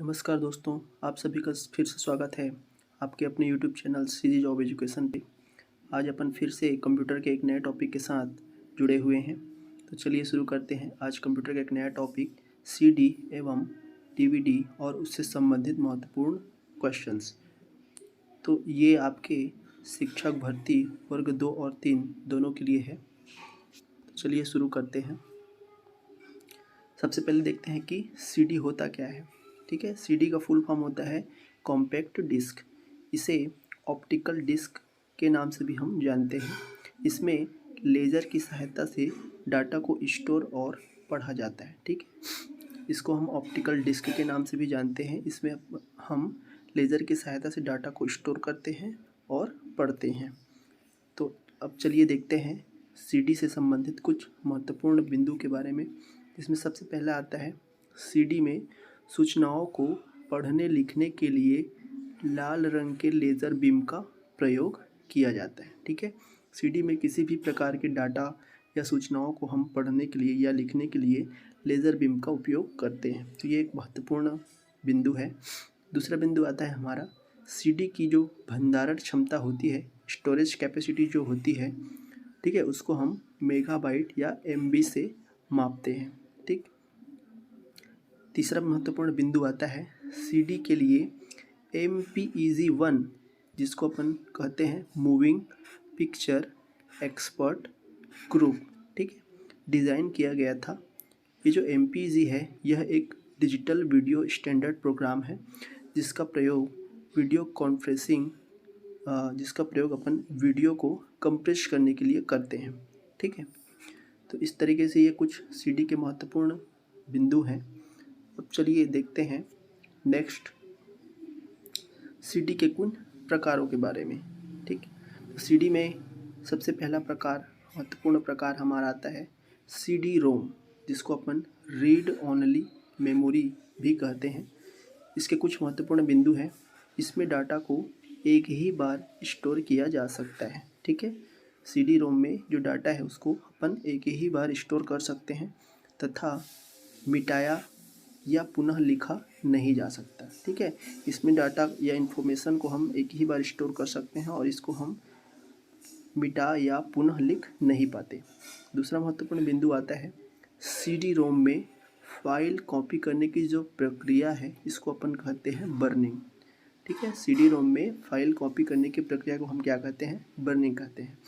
नमस्कार दोस्तों, आप सभी का फिर से स्वागत है आपके अपने YouTube channel CG job education पे। आज अपन फिर से कंप्यूटर के एक नए टॉपिक के साथ जुड़े हुए हैं। तो चलिए शुरू करते हैं। आज कंप्यूटर का एक नया टॉपिक सीडी एवं डीवीडी और उससे संबंधित महत्वपूर्ण क्वेश्चंस। तो ये आपके शिक्षक भर्ती वर्ग 2 और 3 दोनों के लिए है। तो चलिए शुरू करते हैं। सबसे पहले देखते हैं कि सीडी होता क्या है। ठीक है, सीडी का फुल फॉर्म होता है कॉम्पैक्ट डिस्क। इसे ऑप्टिकल डिस्क के नाम से भी हम जानते हैं। इसमें लेज़र की सहायता से डाटा को स्टोर और पढ़ा जाता है। ठीक है, इसको हम ऑप्टिकल डिस्क के नाम से भी जानते हैं। इसमें हम लेज़र की सहायता से डाटा को स्टोर करते हैं और पढ़ते हैं। तो अब चलिए देखते हैं सीडी से संबंधित कुछ महत्वपूर्ण बिंदु के बारे में। इसमें सबसे पहला आता है सीडी में सूचनाओं को पढ़ने लिखने के लिए लाल रंग के लेज़र बीम का प्रयोग किया जाता है। ठीक है, सीडी में किसी भी प्रकार के डाटा या सूचनाओं को हम पढ़ने के लिए या लिखने के लिए लेज़र बीम का उपयोग करते हैं। तो ये एक महत्वपूर्ण बिंदु है। दूसरा बिंदु आता है हमारा सीडी की जो भंडारण क्षमता होती है, स्टोरेज कैपेसिटी जो होती है, ठीक है, उसको हम मेगाबाइट या एमबी से मापते हैं। ठीक, तीसरा महत्वपूर्ण बिंदु आता है सीडी के लिए MPEG-1, जिसको अपन कहते हैं मूविंग पिक्चर एक्सपर्ट ग्रुप, ठीक है, डिज़ाइन किया गया था। ये जो MPEG है यह एक डिजिटल वीडियो स्टैंडर्ड प्रोग्राम है जिसका प्रयोग वीडियो कॉन्फ्रेंसिंग जिसका प्रयोग अपन वीडियो को कंप्रेस करने के लिए करते हैं। ठीक है, तो इस तरीके से ये कुछ सीडी के महत्वपूर्ण बिंदु हैं। अब चलिए देखते हैं नेक्स्ट सीडी के कुछ प्रकारों के बारे में। ठीक, सीडी में सबसे पहला प्रकार, महत्वपूर्ण प्रकार हमारा आता है सीडी रोम, जिसको अपन रीड ओनली मेमोरी भी कहते हैं। इसके कुछ महत्वपूर्ण बिंदु हैं। इसमें डाटा को एक ही बार स्टोर किया जा सकता है। ठीक है, सीडी रोम में जो डाटा है उसको अपन एक ही बार स्टोर कर सकते हैं तथा मिटाया या पुनः लिखा नहीं जा सकता। ठीक है, इसमें डाटा या इन्फॉर्मेशन को हम एक ही बार स्टोर कर सकते हैं और इसको हम मिटा या पुनः लिख नहीं पाते। दूसरा महत्वपूर्ण बिंदु आता है सीडी रोम में फाइल कॉपी करने की जो प्रक्रिया है इसको अपन कहते हैं बर्निंग। ठीक है, सीडी रोम में फाइल कॉपी करने की प्रक्रिया को हम क्या कहते हैं? बर्निंग कहते हैं।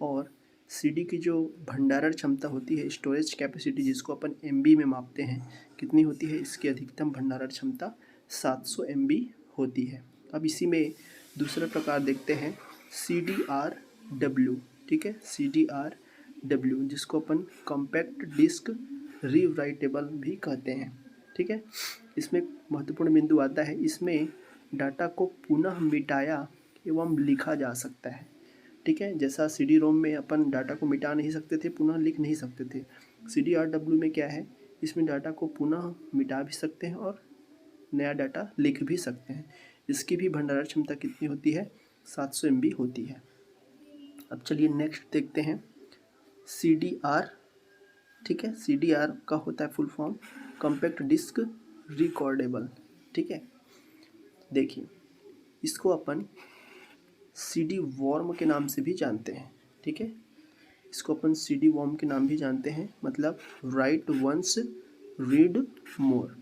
और सीडी की जो भंडारण क्षमता होती है, स्टोरेज कैपेसिटी, जिसको अपन एमबी में मापते हैं, कितनी होती है? इसकी अधिकतम भंडारण क्षमता 700 MB होती है। अब इसी में दूसरा प्रकार देखते हैं CDRW। ठीक है, CDRW, जिसको अपन कॉम्पैक्ट डिस्क रीराइटेबल भी कहते हैं। ठीक है, इसमें महत्वपूर्ण बिंदु आता है, इसमें डाटा को पुनः मिटाया एवं लिखा जा सकता है। ठीक है, जैसा सीडी रोम में अपन डाटा को मिटा नहीं सकते थे, पुनः लिख नहीं सकते थे, CDRW में क्या है, इसमें डाटा को पुनः मिटा भी सकते हैं और नया डाटा लिख भी सकते हैं। इसकी भी भंडारण क्षमता कितनी होती है? 700 MB होती है। अब चलिए नेक्स्ट देखते हैं CDR। ठीक है, CDR का होता है full form compact disc recordable. ठीक है, देखिए इसको अपन सीडी वॉर्म के नाम से भी जानते हैं। ठीक है, इसको अपन सीडी वॉर्म के नाम भी जानते हैं, मतलब राइट वंस रीड मोर।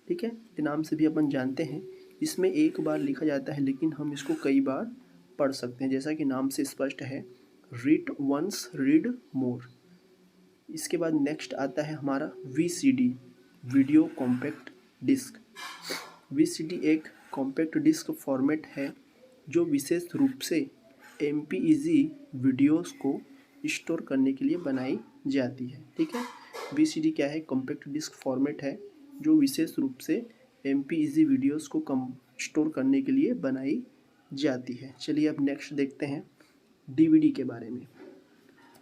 ठीक है, के नाम से भी अपन जानते हैं। इसमें एक बार लिखा जाता है लेकिन हम इसको कई बार पढ़ सकते हैं, जैसा कि नाम से स्पष्ट है, रीड वंस रीड मोर। इसके बाद नेक्स्ट आता है हमारा VCD, video compact disc. VCD एक कॉम्पैक्ट डिस्क फॉर्मेट है जो विशेष रूप से MPEG वीडियोस को स्टोर करने के लिए बनाई जाती है। ठीक है, VCD क्या है? कॉम्पैक्ट डिस्क फॉर्मेट है जो विशेष रूप से MPEG वीडियोस को स्टोर करने के लिए बनाई जाती है। चलिए अब नेक्स्ट देखते हैं DVD के बारे में।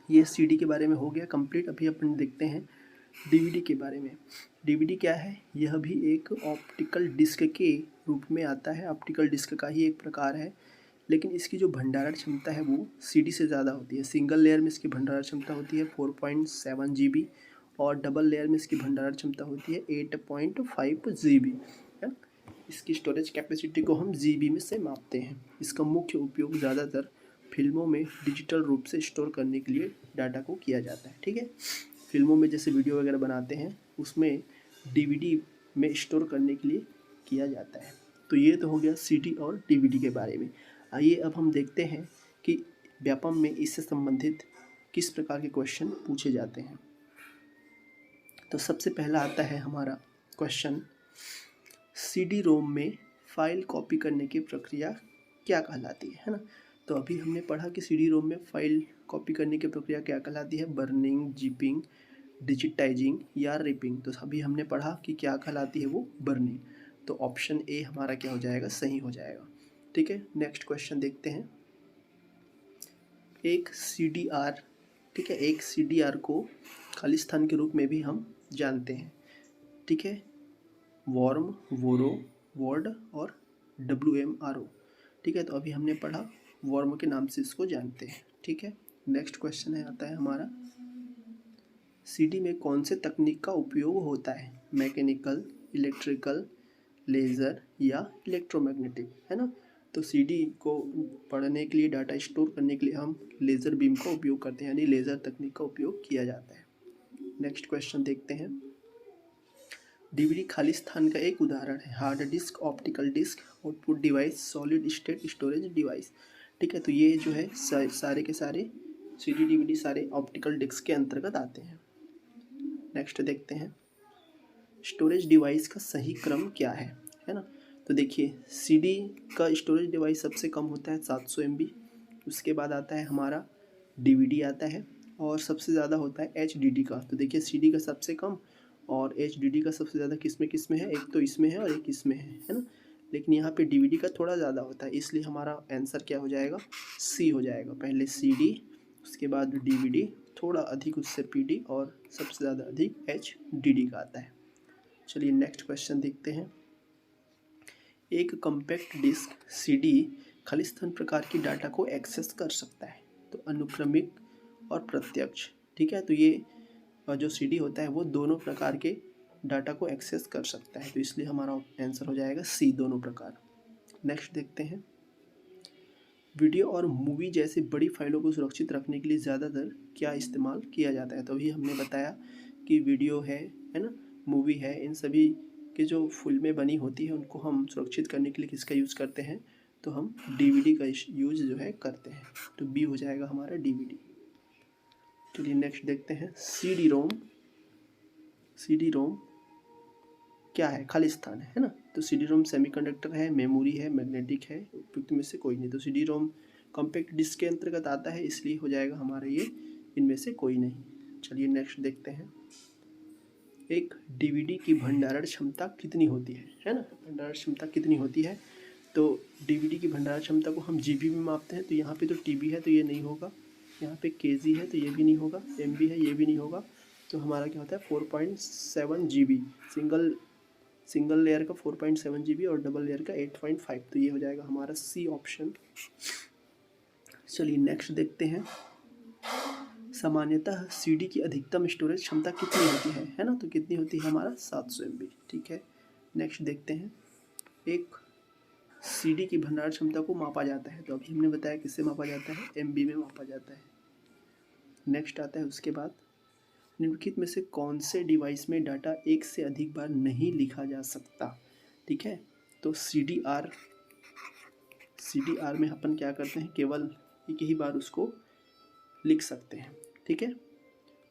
ये CD के बारे में हो गया कंप्लीट। अभी अपन देखते हैं DVD के बारे में। DVD क्या है? यह भी एक ऑप्टिकल डिस्क के रूप में आता है, ऑप्टिकल डिस्क का ही एक प्रकार है, लेकिन इसकी जो भंडारण क्षमता है वो CD से ज़्यादा होती है। सिंगल लेयर में इसकी भंडारण क्षमता होती है 4.7 GB और डबल लेयर में इसकी भंडारण क्षमता होती है 8.5 GB। इसकी स्टोरेज कैपेसिटी को हम जीबी में से मापते हैं। इसका मुख्य उपयोग ज़्यादातर फिल्मों में डिजिटल रूप से स्टोर करने के लिए डाटा को किया जाता है। ठीक है, फिल्मों में जैसे वीडियो वगैरह बनाते हैं उसमें डीवीडी में स्टोर करने के लिए किया जाता है। तो ये तो हो गया सीडी और डीवीडी के बारे में। आइए अब हम देखते हैं कि व्यापम में इससे संबंधित किस प्रकार के क्वेश्चन पूछे जाते हैं। तो सबसे पहला आता है हमारा क्वेश्चन, सीडी रोम में फ़ाइल कॉपी करने की प्रक्रिया क्या कहलाती है ना। तो अभी हमने पढ़ा कि सीडी रोम में फ़ाइल कॉपी करने की प्रक्रिया क्या कहलाती है, बर्निंग, जिपिंग, डिजिटाइजिंग या रिपिंग। तो अभी हमने पढ़ा कि क्या कहलाती है वो बर्निंग। तो ऑप्शन ए हमारा क्या हो जाएगा, सही हो जाएगा। ठीक है, नेक्स्ट क्वेश्चन देखते हैं। एक सीडीआर, ठीक है, एक सीडीआर को खालिस्तान के रूप में भी हम जानते हैं। ठीक है, वॉर्म, वोरो, वर्ड और WMRO। ठीक है, तो अभी हमने पढ़ा वॉर्म के नाम से इसको जानते हैं। ठीक है, नेक्स्ट क्वेश्चन है आता है हमारा, सीडी में कौन से तकनीक का उपयोग होता है, मैकेनिकल, इलेक्ट्रिकल, लेज़र या इलेक्ट्रोमैग्नेटिक, है ना। तो सीडी को पढ़ने के लिए, डाटा स्टोर करने के लिए हम लेज़र बीम का उपयोग करते हैं, यानी लेज़र तकनीक का उपयोग किया जाता है। नेक्स्ट क्वेश्चन देखते हैं। डीवीडी खालिस्तान का एक उदाहरण है, hard disk, optical disc, output device, solid state storage device. ठीक है, तो ये जो है सारे के सारे सीडी डीवीडी सारे ऑप्टिकल डिस्क के अंतर्गत आते हैं। नेक्स्ट देखते हैं, स्टोरेज डिवाइस का सही क्रम क्या है ना। तो देखिए, सीडी का स्टोरेज डिवाइस सबसे कम होता है 700 MB, उसके बाद आता है हमारा डीवीडी आता है, और सबसे ज़्यादा होता है HDD का। तो देखिए, सीडी का सबसे कम और HDD का सबसे ज़्यादा किस में है, एक तो इसमें है और एक इसमें है ना। लेकिन यहाँ पे डीवीडी का थोड़ा ज़्यादा होता है, इसलिए हमारा आंसर क्या हो जाएगा, सी हो जाएगा। पहले CD, उसके बाद डीवीडी, थोड़ा अधिक उससे PD, और सबसे ज़्यादा अधिक HDD का आता है। चलिए नेक्स्ट क्वेश्चन देखते हैं। एक कॉम्पैक्ट डिस्क सीडी खालिस्तान प्रकार की डाटा को एक्सेस कर सकता है, तो अनुक्रमिक और प्रत्यक्ष। ठीक है, तो ये जो सीडी होता है वो दोनों प्रकार के डाटा को एक्सेस कर सकता है, तो इसलिए हमारा आंसर हो जाएगा सी, दोनों प्रकार। नेक्स्ट देखते हैं, वीडियो और मूवी जैसी बड़ी फाइलों को सुरक्षित रखने के लिए ज़्यादातर क्या इस्तेमाल किया जाता है। तो अभी हमने बताया कि वीडियो है ना, मूवी है, इन सभी के जो फिल्में बनी होती है उनको हम सुरक्षित करने के लिए किसका यूज़ करते हैं, तो हम डीवीडी का यूज़ जो है करते हैं। तो बी हो जाएगा हमारा डीवीडी। चलिए नेक्स्ट देखते हैं, सीडी रोम क्या है, खालिस्तान है ना। तो सीडी रोम सेमीकंडक्टर है, मेमोरी है, मैग्नेटिक है, उपयुक्त में से कोई नहीं। तो सीडी रोम कॉम्पैक्ट डिस्क के अंतर्गत आता है, इसलिए हो जाएगा हमारा ये इनमें से कोई नहीं। चलिए नेक्स्ट देखते हैं, एक डीवीडी की भंडारण क्षमता कितनी होती है ना। भंडारण क्षमता कितनी होती है, तो डीवीडी की भंडारण क्षमता को हम जीबी में मापते हैं। तो यहाँ पे तो टीबी है तो ये नहीं होगा, यहाँ पे केजी है तो ये भी नहीं होगा, एमबी है ये भी नहीं होगा। तो हमारा क्या होता है 4.7 GB, सिंगल लेयर का 4.7 GB और डबल लेयर का 8.5। तो ये हो जाएगा हमारा सी ऑप्शन। चलिए नेक्स्ट देखते हैं, सामान्यतः सीडी की अधिकतम स्टोरेज क्षमता कितनी होती है ना। तो कितनी होती है हमारा 700 MB। ठीक है, नेक्स्ट देखते हैं, एक सीडी की भंडारण क्षमता को मापा जाता है। तो अभी हमने बताया किससे मापा जाता है, MB में मापा जाता है। नेक्स्ट आता है उसके बाद, निम्नलिखित में से कौन से डिवाइस में डाटा एक से अधिक बार नहीं लिखा जा सकता। ठीक है, तो CDR में अपन क्या करते हैं, केवल एक ही बार उसको लिख सकते हैं। ठीक है,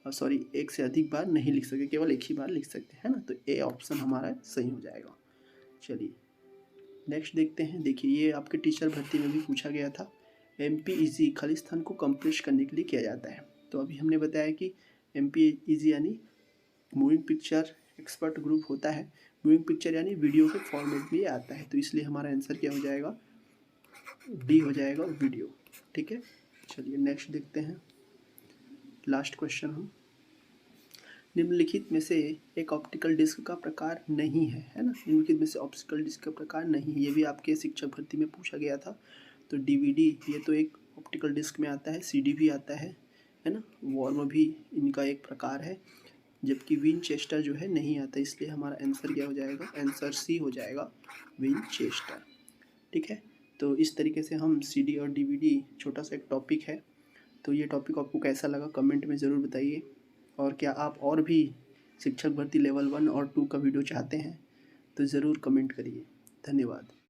सॉरी, एक से अधिक बार नहीं लिख सकते, केवल एक ही बार लिख सकते हैं ना। तो ए ऑप्शन हमारा सही हो जाएगा। चलिए नेक्स्ट देखते हैं, देखिए ये आपके टीचर भर्ती में भी पूछा गया था, MPEG खालिस्तान को कंप्रेस करने के लिए किया जाता है। तो अभी हमने बताया कि MPEG यानी मूविंग पिक्चर एक्सपर्ट ग्रुप होता है, मूविंग पिक्चर यानी वीडियो के फॉर्मेट में आता है। तो इसलिए हमारा आंसर क्या हो जाएगा, डी हो जाएगा, वीडियो। ठीक है, चलिए नेक्स्ट देखते हैं, लास्ट क्वेश्चन हम, निम्नलिखित में से एक ऑप्टिकल डिस्क का प्रकार नहीं है ना। निम्नलिखित में से ऑप्टिकल डिस्क का प्रकार नहीं, ये भी आपके शिक्षक भर्ती में पूछा गया था। तो DVD ये तो एक ऑप्टिकल डिस्क में आता है, CD भी आता है ना, वॉर्म भी इनका एक प्रकार है, जबकि विनचेस्टर जो है नहीं आता, इसलिए हमारा आंसर क्या हो जाएगा, आंसर सी हो जाएगा, विनचेस्टर। ठीक है, तो इस तरीके से हम सीडी और डीवीडी, छोटा सा एक टॉपिक है। तो ये टॉपिक आपको कैसा लगा कमेंट में ज़रूर बताइए, और क्या आप और भी शिक्षक भर्ती लेवल 1 और 2 का वीडियो चाहते हैं तो ज़रूर कमेंट करिए। धन्यवाद।